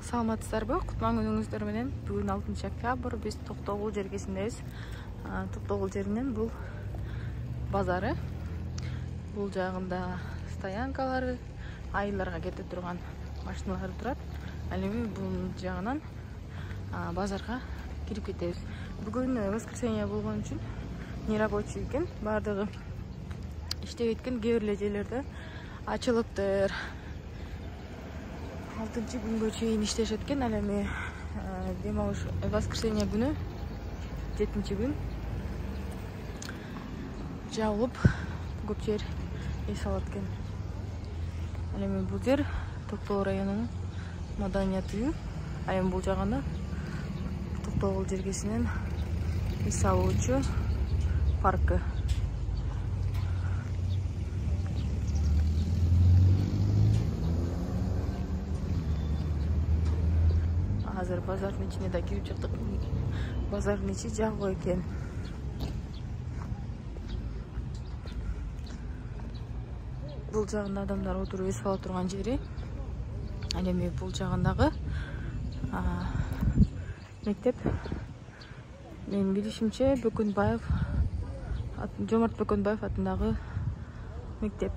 Саламатсыздарбы? Кутман күнүңүздөр менен. Бүгүн 6 октябрь биз Токтогул жергесиндебиз. Токтогул жеринин бул базары. Бул жагында стоянкалары, айылдарга кете турган машиналар турат. Ал эми бул жагынан базарга кирип кетебиз. Бүгүн воскресенье болгон үчүн нерабочий экен, бардыгы иштеп кеткен, кээ бир жерлерде ачылыптыр. 6 күнгө чейин иштешет экен. Ал эми дем алыш воскресенье күнү 7 күн жабылып көп жер эс алат экен. Ал эми бул жер Токтогул районунун маданият үйү. Ал эми бул жагында Токтогул жергесинен эс алуучу паркы. Азыр базардын ичине да кирип чыктык. Базардын ичи жабык экен. Бул жагында адамдар отуруп эс ала турган жери. Ал эми бул жагындагы мектеп, менин билишимче, Жомарт Бөкөнбаев атындагы мектеп.